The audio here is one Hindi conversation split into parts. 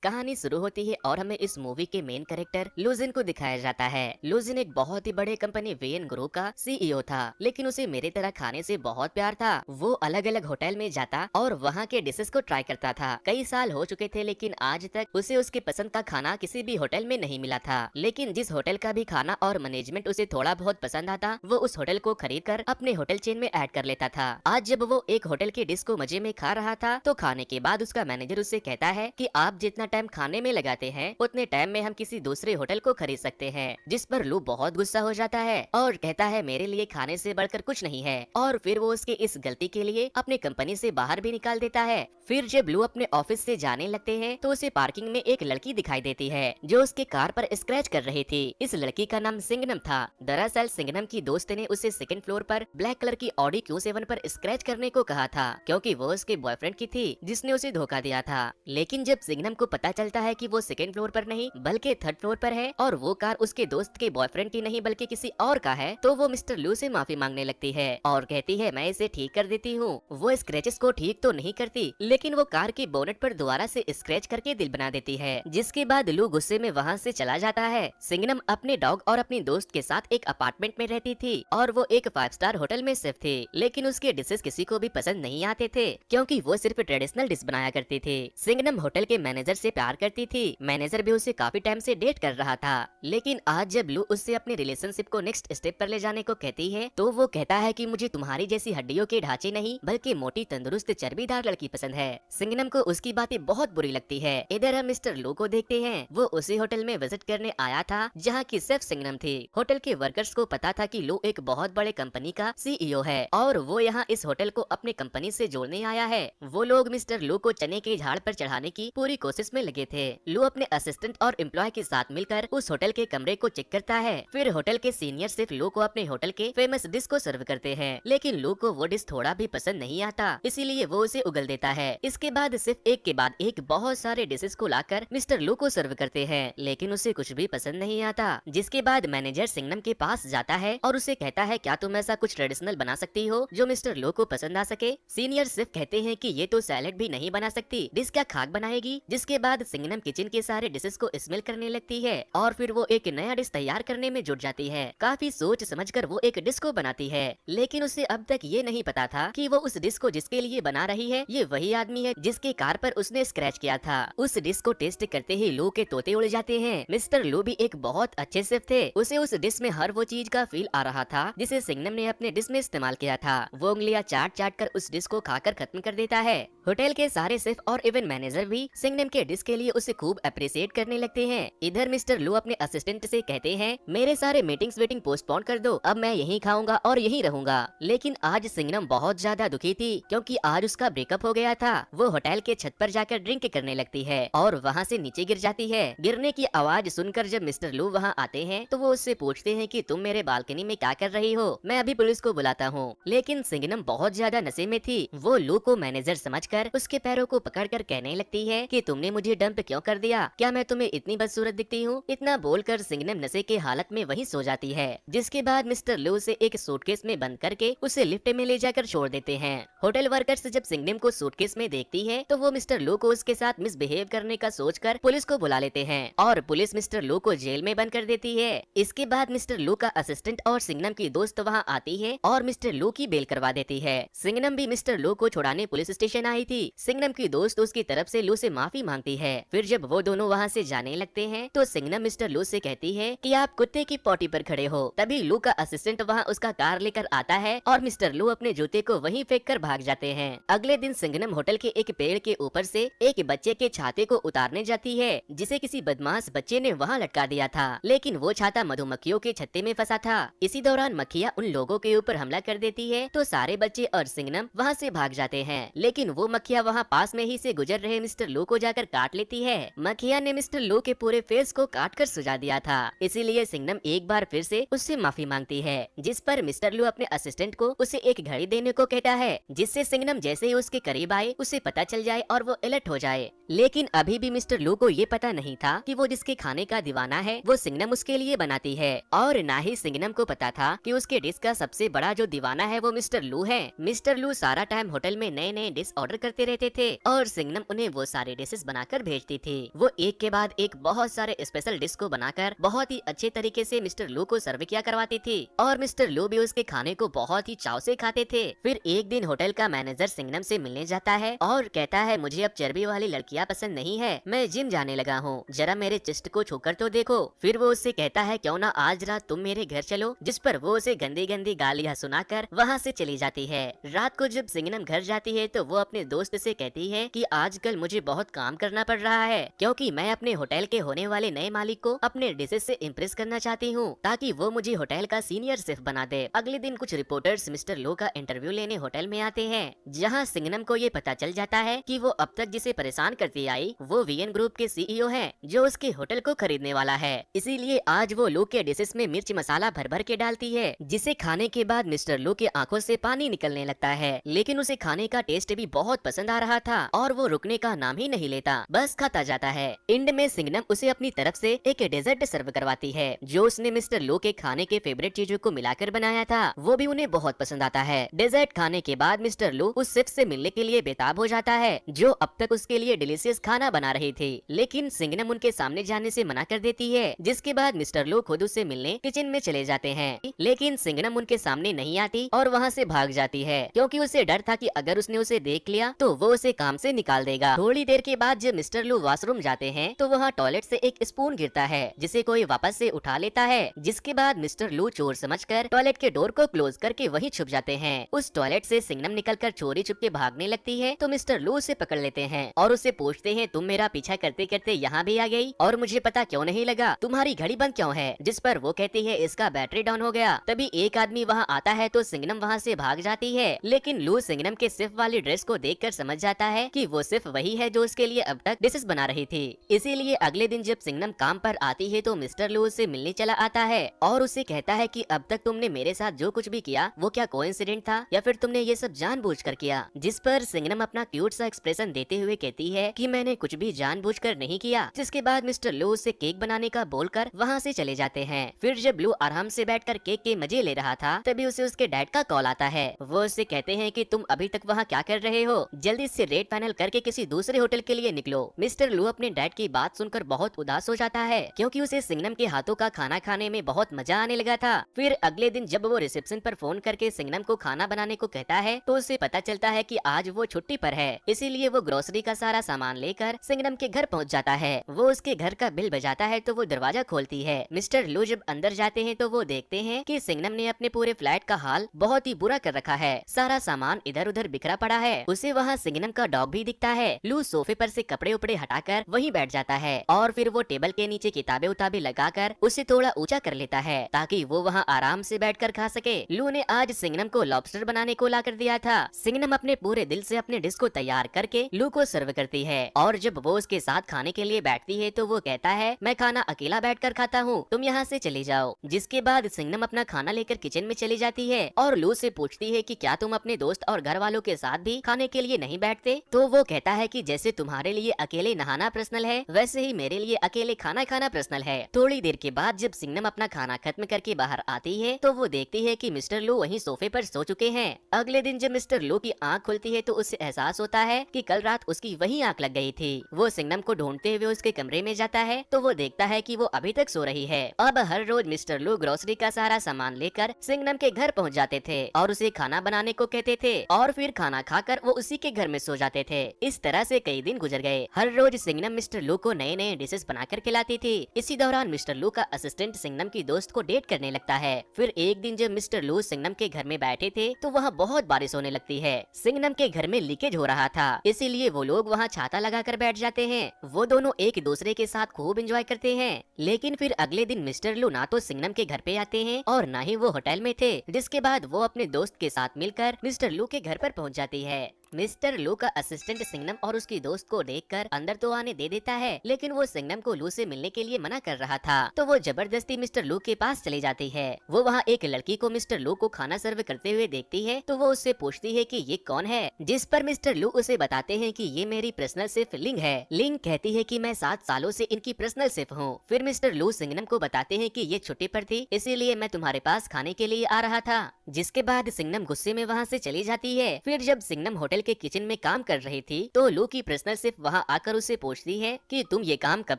कहानी शुरू होती है और हमें इस मूवी के मेन कैरेक्टर लूजिन को दिखाया जाता है। लूजिन एक बहुत ही बड़े कंपनी वेन ग्रुप का सीईओ था, लेकिन उसे मेरी तरह खाने से बहुत प्यार था। वो अलग अलग होटल में जाता और वहाँ के डिशेस को ट्राई करता था। कई साल हो चुके थे, लेकिन आज तक उसे उसके पसंद का खाना किसी भी होटल में नहीं मिला था। लेकिन जिस होटल का भी खाना और मैनेजमेंट उसे थोड़ा बहुत पसंद आता, वो उस होटल को खरीद कर अपने होटल चेन में ऐड कर लेता था। आज जब वो एक होटल के डिश को मजे में खा रहा था, तो खाने के बाद उसका मैनेजर उससे कहता है कि आप जितना टाइम खाने में लगाते हैं, उतने टाइम में हम किसी दूसरे होटल को खरीद सकते हैं। जिस पर लू बहुत गुस्सा हो जाता है और कहता है मेरे लिए खाने से बढ़कर कुछ नहीं है, और फिर वो उसके इस गलती के लिए अपने कंपनी से बाहर भी निकाल देता है। फिर जब लू अपने ऑफिस से जाने लगते हैं, तो उसे पार्किंग में एक लड़की दिखाई देती है जो उसके कार पर स्क्रैच कर रही थी। इस लड़की का नाम सिंगनम था। दरअसल सिंगनम की दोस्त ने उसे सेकंड फ्लोर पर ब्लैक कलर की ऑडी Q7 पर स्क्रैच करने को कहा था, क्योंकि वो उसके बॉयफ्रेंड की थी जिसने उसे धोखा दिया था। लेकिन जब सिंगनम को पता चलता है कि वो सेकंड फ्लोर पर नहीं बल्कि थर्ड फ्लोर पर है और वो कार उसके दोस्त के बॉयफ्रेंड की नहीं बल्कि किसी और का है, तो वो मिस्टर लू से माफी मांगने लगती है और कहती है मैं इसे ठीक कर देती हूँ। वो स्क्रैचेस को ठीक तो नहीं करती, लेकिन वो कार के बोनेट पर दोबारा से स्क्रैच करके दिल बना देती है। जिसके बाद लू गुस्से में वहाँ से चला जाता है। सिंगनम अपने डॉग और अपनी दोस्त के साथ एक अपार्टमेंट में रहती थी और वो एक 5 स्टार होटल में सेफ थी, लेकिन उसके डिशेस किसी को भी पसंद नहीं आते थे, क्योंकि वो सिर्फ ट्रेडिशनल डिश बनाया करती थी। सिंगनम होटल के मैनेजर से प्यार करती थी। मैनेजर भी उसे काफी टाइम से डेट कर रहा था, लेकिन आज जब लू उससे अपने रिलेशनशिप को नेक्स्ट स्टेप पर ले जाने को कहती है, तो वो कहता है कि मुझे तुम्हारी जैसी हड्डियों के ढांचे नहीं बल्कि मोटी तंदुरुस्त चर्बीदार लड़की पसंद है। सिंगनम को उसकी बातें बहुत बुरी लगती है। इधर हम मिस्टर लू को देखते हैं। वो उसी होटल में विजिट करने आया था जहाँ की सिर्फ सिंगनम थी। होटल के वर्कर्स को पता था कि लू एक बहुत बड़े कंपनी का सीईओ है और वो यहाँ इस होटल को अपने कंपनी से जोड़ने आया है। वो लोग मिस्टर लू को चने के झाड़ पर चढ़ाने की पूरी कोशिश में लगे थे। लू अपने असिस्टेंट और एम्प्लॉय के साथ मिलकर उस होटल के कमरे को चेक करता है। फिर होटल के सीनियर सिर्फ लू को अपने होटल के फेमस डिश को सर्व करते हैं, लेकिन लू को वो डिश थोड़ा भी पसंद नहीं आता, इसीलिए वो उसे उगल देता है। इसके बाद सिर्फ एक के बाद एक बहुत सारे डिशेस को लाकर मिस्टर लू को सर्व करते हैं, लेकिन उसे कुछ भी पसंद नहीं आता। जिसके बाद मैनेजर सिंगनम के पास जाता है और उसे कहता है क्या तुम ऐसा कुछ ट्रेडिशनल बना सकती हो जो मिस्टर लू को पसंद आ सके। सीनियर सिर्फ कहते हैं कि ये तो सैलेड भी नहीं बना सकती, डिश क्या खाक बनाएगी। जिसके बाद सिंगनम किचन के सारे डिशेस को स्मेल करने लगती है और फिर वो एक नया डिश तैयार करने में जुट जाती है। काफी सोच समझकर वो एक डिश को बनाती है, लेकिन उसे अब तक ये नहीं पता था कि वो उस डिश को जिसके लिए बना रही है ये वही आदमी है जिसके कार पर उसने स्क्रैच किया था। उस डिश को टेस्ट करते ही लू के तोते उड़ जाते हैं। मिस्टर लू भी एक बहुत अच्छे शेफ थे। उसे उस डिश में हर वो चीज का फील आ रहा था जिसे सिंगनम ने अपने डिश में इस्तेमाल किया था। वो उंगलियां चाट चाट कर उस डिश को खाकर खत्म कर देता है। होटल के सारे शेफ और इवन मैनेजर भी सिंगनम के डिश के लिए उसे खूब अप्रिशिएट करने लगते हैं। इधर मिस्टर लू अपने असिस्टेंट से कहते हैं मेरे सारे मीटिंग्स वेटिंग पोस्टपोन कर दो, अब मैं यहीं खाऊंगा और यहीं रहूंगा। लेकिन आज सिंगनम बहुत ज्यादा दुखी थी, क्योंकि आज उसका ब्रेकअप हो गया था। वो होटल के छत पर जाकर ड्रिंक करने लगती है और वहाँ से नीचे गिर जाती है। गिरने की आवाज सुनकर जब मिस्टर लू वहाँ आते हैं, तो वो उससे पूछते हैं कि तुम मेरे बालकनी में क्या कर रही हो, मैं अभी पुलिस को बुलाता हूँ। लेकिन सिंगनम बहुत ज्यादा नशे में थी। वो लू को मैनेजर समझकर उसके पैरों को पकड़कर कहने लगती है कि तुमने मुझे डंप क्यों कर दिया, क्या मैं तुम्हें इतनी बदसूरत दिखती हूँ। इतना बोलकर सिंगनम नशे के हालत में वहीं सो जाती है। जिसके बाद मिस्टर लू उसे एक सूटकेस में बंद करके उसे लिफ्ट में ले जाकर छोड़ देते हैं। होटल वर्कर्स जब सिंगनम को सूटकेस में देखती है, तो वो मिस्टर लू को उसके साथ मिसबिहेव करने का सोचकर पुलिस को बुला लेते हैं और पुलिस मिस्टर लू को जेल में बंद कर देती है। इसके बाद मिस्टर लू का असिस्टेंट और सिंगनम की दोस्त वहाँ आती है और मिस्टर लू की बेल करवा देती है। सिंगनम भी मिस्टर लू को छुड़ाने पुलिस स्टेशन आई थी। सिंगनम की दोस्त उसकी तरफ से लू से माफी मांगती है। फिर जब वो दोनों वहाँ से जाने लगते हैं, तो सिंगनम मिस्टर लू से कहती है कि आप कुत्ते की पोटी पर खड़े हो। तभी लू का असिस्टेंट वहाँ उसका कार लेकर आता है और मिस्टर लू अपने जूते को वहीं फेंक कर भाग जाते हैं। अगले दिन सिंगनम होटल के एक पेड़ के ऊपर से एक बच्चे के छाते को उतारने जाती है, जिसे किसी बदमाश बच्चे ने वहाँ लटका दिया था, लेकिन वो छाता मधुमक्खियों के छत्ते में फंसा था। इसी दौरान मक्खियाँ उन लोगों के ऊपर हमला कर देती है, तो सारे बच्चे और सिंगनम वहाँ से भाग जाते हैं। लेकिन वो मक्खियाँ वहाँ पास में ही से गुजर रहे मिस्टर लू को जाकर काट लेती है। मक्खियाँ ने मिस्टर लू के पूरे फेस को काट कर सुझा दिया था, इसीलिए सिंगनम एक बार फिर से उससे माफी मांगती है। जिस पर मिस्टर लू अपने असिस्टेंट को उसे एक घड़ी देने को कहता है, जिससे सिंगनम जैसे ही उसके करीब आए उसे पता चल जाए और वो अलर्ट हो जाए। लेकिन अभी भी मिस्टर लू को ये पता नहीं था कि वो जिसके खाने का दीवाना है वो सिंगनम उसके लिए बनाती है, और ना ही सिंगनम को पता था कि उसके डिश का सबसे बड़ा जो दीवाना है वो मिस्टर लू है। मिस्टर लू सारा टाइम होटल में नए नए डिश ऑर्डर करते रहते थे और सिंगनम उन्हें वो सारे डिशेस बनाकर बनाकर भेजती थी। वो एक के बाद एक बहुत सारे स्पेशल डिश को बनाकर बहुत ही अच्छे तरीके से मिस्टर लू को सर्व किया करवाती थी और मिस्टर लू भी उसके खाने को बहुत ही चाव से खाते थे। फिर एक दिन होटल का मैनेजर सिंघनम से मिलने जाता है और कहता है, मुझे अब चर्बी वाली लड़कियां पसंद नहीं है, मैं जिम जाने लगा हूँ, जरा मेरे चेस्ट को छूकर तो देखो। फिर वो उससे कहता है, क्यों ना आज रात तुम मेरे घर चलो, जिस पर वो उसे गंदी गंदी गालियां सुनाकर वहाँ से चली जाती है। रात को जब सिंघनम घर जाती है तो वो अपने दोस्त से कहती है कि आजकल मुझे बहुत काम करना पड़ रहा है, क्योंकि मैं अपने होटल के होने वाले नए मालिक को अपने डिशेस से इम्प्रेस करना चाहती हूँ, ताकि वो मुझे होटल का सीनियर शेफ बना दे। अगले दिन कुछ रिपोर्टर्स मिस्टर लो का इंटरव्यू लेने होटल में आते हैं, जहाँ सिंघनम को ये पता चल जाता है कि वो अब तक जिसे परेशान करती आई वो वीएन ग्रुप के सीईओ हैं, जो उसके होटल को खरीदने वाला है। इसीलिए आज वो लो के डिशेस में मिर्च मसाला भर भर के डालती है, जिसे खाने के बाद मिस्टर लो के आंखों से पानी निकलने लगता है। लेकिन उसे खाने का टेस्ट भी बहुत पसंद आ रहा था और वो रुकने का नाम ही नहीं लेता, बस खाता जाता है। एंड में सिंघनम उसे अपनी तरफ से एक डेजर्ट सर्व करवाती है, जो उसने मिस्टर लो के खाने के फेवरेट चीजों को मिलाकर बनाया था। वो भी उन्हें बहुत पसंद आता है। डेजर्ट खाने के बाद मिस्टर लो उस शेफ से मिलने के लिए बेताब हो जाता है, जो अब तक उसके लिए डिलीशियस खाना बना रही थी। लेकिन सिंघनम उनके सामने जाने से मना कर देती है, जिसके बाद मिस्टर लो खुद उससे मिलने किचन में चले जाते हैं। लेकिन सिंघनम उनके सामने नहीं आती और वहाँ से भाग जाती है, क्योंकि उसे डर था कि अगर उसने उसे देख लिया तो वो उसे काम से निकाल देगा। थोड़ी देर के बाद जब मिस्टर लो वॉशरूम जाते हैं तो वहाँ टॉयलेट से एक स्पून गिरता है, जिसे कोई वापस से उठा लेता है, जिसके बाद मिस्टर लू चोर समझकर टॉयलेट के डोर को क्लोज करके वहीं छुप जाते हैं। उस टॉयलेट से सिंघनम निकलकर चोरी छुपके भागने लगती है तो मिस्टर लू उसे पकड़ लेते हैं और उससे पूछते हैं, तुम मेरा पीछा करते करते यहाँ भी आ गई और मुझे पता क्यों नहीं लगा, तुम्हारी घड़ी बंद क्यों है? जिस पर वो कहती है, इसका बैटरी डाउन हो गया। तभी एक आदमी वहाँ आता है तो सिंघनम वहाँ से भाग जाती है, लेकिन लू सिंघनम के सिर्फ वाली ड्रेस को देखकर समझ जाता है कि वो सिर्फ वही है जो उसके लिए अब तक डिशेस बना रही थी। इसीलिए अगले दिन जब सिंघनम काम पर आती है तो मिस्टर लू उससे मिलने चला आता है और उससे कहता है कि अब तक तुमने मेरे साथ जो कुछ भी किया वो क्या कोइंसिडेंट था या फिर तुमने ये सब जानबूझकर किया? जिस पर सिंघनम अपना क्यूट सा एक्सप्रेशन देते हुए कहती है कि मैंने कुछ भी जानबूझकर नहीं किया। जिसके बाद मिस्टर लू उससे केक बनाने का बोलकर वहाँ से चले जाते हैं। फिर जब लू आराम से बैठकर केक के मजे ले रहा था तभी उसे उसके डैड का कॉल आता है। वो उससे कहते हैं कि तुम अभी तक वहाँ क्या कर रहे हो, जल्दी से रेट फाइनल करके किसी दूसरे होटल के लिए निकलो। मिस्टर लू अपने डैड की बात सुनकर बहुत उदास हो जाता है, क्योंकि उसे सिंघनम के हाथों का खाना खाने में बहुत मजा आने लगा था। फिर अगले दिन जब वो रिसेप्शन पर फोन करके सिंघनम को खाना बनाने को कहता है तो उसे पता चलता है कि आज वो छुट्टी पर है, इसीलिए वो ग्रोसरी का सारा सामान लेकर सिंघनम के घर पहुंच जाता है। वो उसके घर का बिल बजाता है तो वो दरवाजा खोलती है। मिस्टर लू जब अंदर जाते हैं तो वो देखते हैं कि सिंघनम ने अपने पूरे फ्लैट का हाल बहुत ही बुरा कर रखा है, सारा सामान इधर उधर बिखरा पड़ा है। उसे वहाँ सिंघनम का डॉग भी दिखता है। लू सोफे पर से कपड़े उपड़े हटाकर वहीं बैठ जाता है और फिर वो टेबल के नीचे किताबें उताबें लगाकर उसे थोड़ा ऊंचा कर लेता है ताकि वो वहाँ आराम से बैठकर खा सके। लू ने आज सिंघनम को लॉबस्टर बनाने को ला कर दिया था। सिंघनम अपने पूरे दिल से अपने डिश को तैयार करके लू को सर्व करती है और जब वो उसके साथ खाने के लिए बैठती है तो वो कहता है, मैं खाना अकेला बैठकर खाता हूँ, तुम यहाँ से चले जाओ। जिसके बाद सिंघनम अपना खाना लेकर किचन में चली जाती है और लू से पूछती है कि क्या तुम अपने दोस्त और घर वालों के साथ भी खाने के लिए नहीं बैठते? तो वो कहता है कि जैसे तुम्हारे लिए अकेले नहाना पर्सनल है वैसे ही मेरे लिए अकेले खाना खाना पर्सनल है। थोड़ी देर के बाद जब सिंघनम अपना खाना खत्म करके बाहर आती है तो वो देखती है कि मिस्टर लू वहीं सोफे पर सो चुके हैं। अगले दिन जब मिस्टर लू की आंख खुलती है तो उसे एहसास होता है कि कल रात उसकी वही आंख लग गई थी। वो सिंघनम को ढूंढते हुए उसके कमरे में जाता है तो वो देखता है कि वो अभी तक सो रही है। अब हर रोज मिस्टर लू ग्रोसरी का सारा सामान लेकर सिंघनम के घर पहुंच जाते थे और उसे खाना बनाने को कहते थे और फिर खाना खाकर वो उसी के घर में सो जाते थे। इस तरह से कई दिन गुजर गए। हर रोज सिंघनम मिस्टर लू को नए नए डिशेस बनाकर खिलाती थी। इसी दौरान मिस्टर लू का असिस्टेंट सिंघनम की दोस्त को डेट करने लगता है। फिर एक दिन जब मिस्टर लू सिंघनम के घर में बैठे थे तो वहाँ बहुत बारिश होने लगती है। सिंघनम के घर में लीकेज हो रहा था, इसीलिए वो लोग वहाँ छाता लगाकर बैठ जाते हैं। वो दोनों एक दूसरे के साथ खूब एंजॉय करते हैं। लेकिन फिर अगले दिन मिस्टर लू ना तो सिंघनम के घर पे आते हैं और ना ही वो होटल में थे, जिसके बाद वो अपने दोस्त के साथ मिलकर मिस्टर लू के घर पर पहुँच जाती है। मिस्टर लू का असिस्टेंट सिंघनम और उसकी दोस्त को देखकर अंदर तो आने दे देता है, लेकिन वो सिंघनम को लू से मिलने के लिए मना कर रहा था तो वो जबरदस्ती मिस्टर लू के पास चली जाती है। वो वहाँ एक लड़की को मिस्टर लू को खाना सर्व करते हुए देखती है तो वो उससे पूछती है कि ये कौन है, जिस पर मिस्टर लू उसे बताते हैं कि ये मेरी पर्सनल शेफ लिंग है। लिंग कहती है कि मैं 7 सालों से इनकी पर्सनल शेफ हूँ। फिर मिस्टर लू सिंघनम को बताते हैं कि ये छुट्टी पर थी, इसीलिए मैं तुम्हारे पास खाने के लिए आ रहा था। जिसके बाद सिंघनम गुस्से में वहाँ से चली जाती है। फिर जब सिंघनम होटल के किचन में काम कर रही थी तो लू की पर्सनल शेफ वहाँ आकर उसे पूछती है कि तुम ये काम कब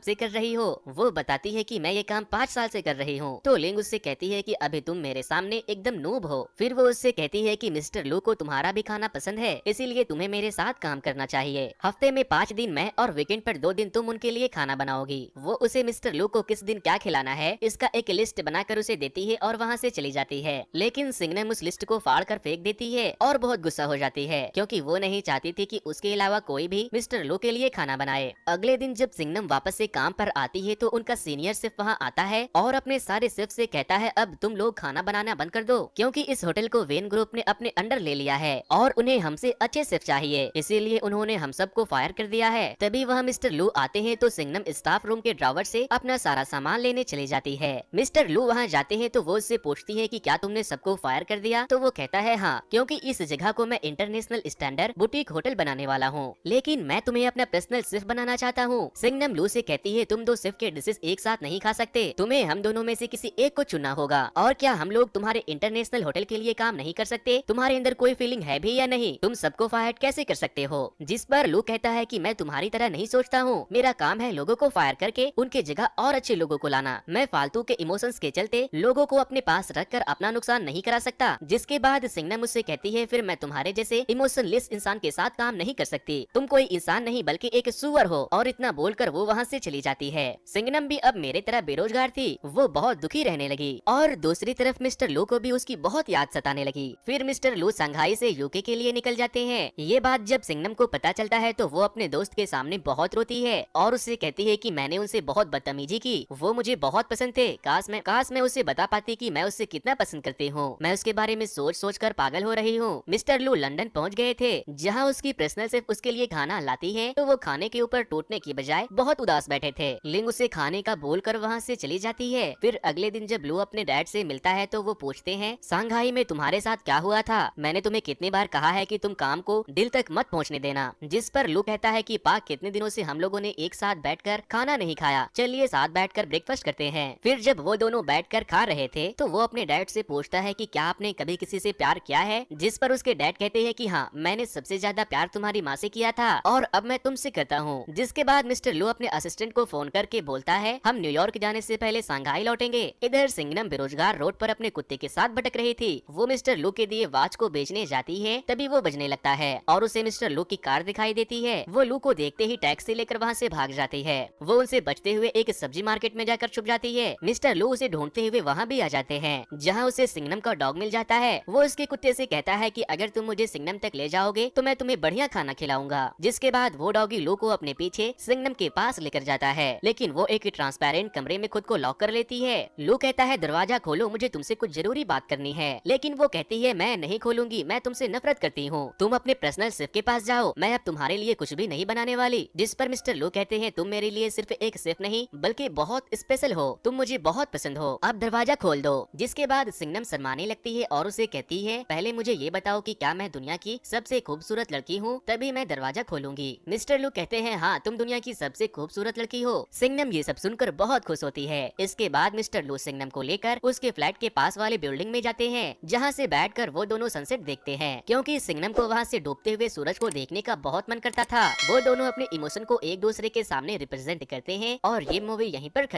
से कर रही हो। वो बताती है कि मैं ये काम 5 साल से कर रही हूँ। तो लिंग उससे कहती है कि अभी तुम मेरे सामने एकदम नूब हो। फिर वो उससे कहती है कि मिस्टर लू को तुम्हारा भी खाना पसंद है, इसीलिए तुम्हें मेरे साथ काम करना चाहिए। हफ्ते में 5 दिन मैं और वीकेंड पर 2 दिन तुम उनके लिए खाना बनाओगी। वो उसे मिस्टर लू को किस दिन क्या खिलाना है इसका एक लिस्ट बनाकर उसे देती है और वहाँ से चली जाती है। लेकिन सिंगनम उस लिस्ट को फाड़ कर फेंक देती है और बहुत गुस्सा हो जाती है क्योंकि वो नहीं चाहती थी कि उसके अलावा कोई भी मिस्टर लू के लिए खाना बनाए। अगले दिन जब सिंगनम वापस से काम पर आती है तो उनका सीनियर शेफ वहाँ आता है और अपने सारे शेफ से कहता है अब तुम लोग खाना बनाना बंद कर दो क्योंकि इस होटल को वेन ग्रुप ने अपने अंडर ले लिया है और उन्हें हमसे अच्छे शेफ चाहिए, इसीलिए उन्होंने हम सबको फायर कर दिया है। तभी वह मिस्टर लू आते हैं तो सिंगनम स्टाफ रूम के ड्रॉवर से अपना सारा सामान लेने चली जाती है। मिस्टर लू वहाँ जाते हैं तो वो उससे पूछती है कि क्या तुमने सबको फायर कर दिया। तो वो कहता है हाँ, क्योंकि इस जगह को मैं इंटरनेशनल स्टैंडर्ड बुटीक होटल बनाने वाला हूँ, लेकिन मैं तुम्हें अपना पर्सनल शेफ बनाना चाहता हूँ। सिंगनम लू से कहती है तुम 2 शेफ के डिशेस एक साथ नहीं खा सकते, तुम्हें हम दोनों में से किसी एक को चुनना होगा। और क्या हम लोग तुम्हारे इंटरनेशनल होटल के लिए काम नहीं कर सकते? तुम्हारे अंदर कोई फीलिंग है भी या नहीं? तुम सबको फायर कैसे कर सकते हो? जिस पर लू कहता है कि मैं तुम्हारी तरह नहीं सोचता हूँ, मेरा काम है लोगों को फायर करके उनके जगह और अच्छे लोगों को लाना। मैं फालतू के इमोशंस के चलते लोगों को अपने पास रखकर अपना नुकसान नहीं करा सकता। जिसके बाद सिंगनम मुझसे कहती है फिर मैं तुम्हारे जैसे इमोशनलेस इंसान के साथ काम नहीं कर सकती, तुम कोई इंसान नहीं बल्कि एक सुअर हो। और इतना बोलकर वो वहाँ से चली जाती है। सिंगनम भी अब मेरे तरह बेरोजगार थी, वो बहुत दुखी रहने लगी और दूसरी तरफ मिस्टर लू को भी उसकी बहुत याद सताने लगी। फिर मिस्टर लू संघाई से यूके के लिए निकल जाते हैं। ये बात जब सिंगनम को पता चलता है तो वो अपने दोस्त के सामने बहुत रोती है और उससे कहती है कि मैंने उनसे बहुत बदतमीजी की, वो मुझे बहुत पसंद थे, काश मैं उसे बता पाती कि मैं उससे कितना पसंद करती हूँ। मैं उसके बारे में सोच कर पागल हो रही हूँ। मिस्टर लू लंदन पहुँच गए थे जहाँ उसकी पर्सनल शेफ उसके लिए खाना लाती है तो वो खाने के ऊपर टूटने की बजाय बहुत उदास बैठे थे। लिंग उसे खाने का बोलकर वहाँ से चली जाती है। फिर अगले दिन जब लू अपने डैड से मिलता है तो वो पूछते हैं सांघाई में तुम्हारे साथ क्या हुआ था? मैंने तुम्हें कितनी बार कहा है कि तुम काम को दिल तक मत पहुँचने देना। जिस पर लू कहता है कि पाक कितने दिनों से हम लोगों ने एक साथ बैठकर खाना नहीं खाया, चलिए साथ बैठकर ब्रेकफास्ट करते हैं। फिर जब वो दोनों बैठकर खा रहे थे तो वो अपने डैड से पूछता है कि क्या आपने कभी किसी से प्यार किया है? जिस पर उसके डैड कहते हैं कि हाँ, मैंने सबसे ज्यादा प्यार तुम्हारी माँ से किया था और अब मैं तुमसे करता हूँ। जिसके बाद मिस्टर लू अपने असिस्टेंट को फोन करके बोलता है हम न्यूयॉर्क जाने से पहले सांघाई लौटेंगे। इधर सिंगनम बेरोजगार रोड पर अपने कुत्ते के साथ भटक रही थी। वो मिस्टर लू के दिए वॉच को बेचने जाती है तभी वो बजने लगता है और उसे मिस्टर लू की कार दिखाई देती है। वो लू को देखते ही टैक्सी लेकर वहाँ से भाग जाती है। वो उनसे बचते हुए एक सब्जी मार्केट में जाकर छुप जाती है। मिस्टर लू उसे ढूंढते हुए वहाँ भी आ जाते हैं जहाँ उसे सिंगनम का डॉग मिल जाता है। वो उसके कुत्ते से कहता है कि अगर तुम मुझे सिंगनम तक ले जाओगे तो मैं तुम्हें बढ़िया खाना खिलाऊंगा। जिसके बाद वो डॉगी लू को अपने पीछे सिंगनम के पास लेकर जाता है, लेकिन वो एक ट्रांसपेरेंट कमरे में खुद को लॉक कर लेती है। लू कहता है दरवाजा खोलो, मुझे तुमसे कुछ जरूरी बात करनी है, लेकिन वो कहती है मैं नहीं खोलूंगी, मैं तुमसे नफरत करती हूँ, तुम अपने पर्सनल शेफ के पास जाओ, मैं अब तुम्हारे लिए कुछ भी नहीं बनाने वाली। जिस पर मिस्टर लू कहते हैं तुम मेरे लिए सिर्फ एक शेफ नहीं बल्कि बहुत स्पेशल हो, तुम मुझे बहुत पसंद हो, अब दरवाजा खोल दो। जिसके बाद सिंगनम शर्माने लगती है और उसे कहती है पहले मुझे ये बताओ कि क्या मैं दुनिया की सबसे खूबसूरत लड़की हूँ, तभी मैं दरवाजा खोलूंगी। मिस्टर लू कहते हैं हाँ, तुम दुनिया की सबसे खूबसूरत लड़की हो। सिंगनम ये सब सुनकर बहुत खुश होती है। इसके बाद मिस्टर लू सिंगनम को लेकर उसके फ्लैट के पास वाले बिल्डिंग में जाते हैं जहाँ से बैठकर वो दोनों सनसेट देखते हैं, क्योंकि सिंगनम को वहाँ से डूबते हुए सूरज को देखने का बहुत मन करता था। वो दोनों अपने इमोशन को एक दूसरे के सामने रिप्रेजेंट करते हैं और ये मूवी यहीं पर खत्म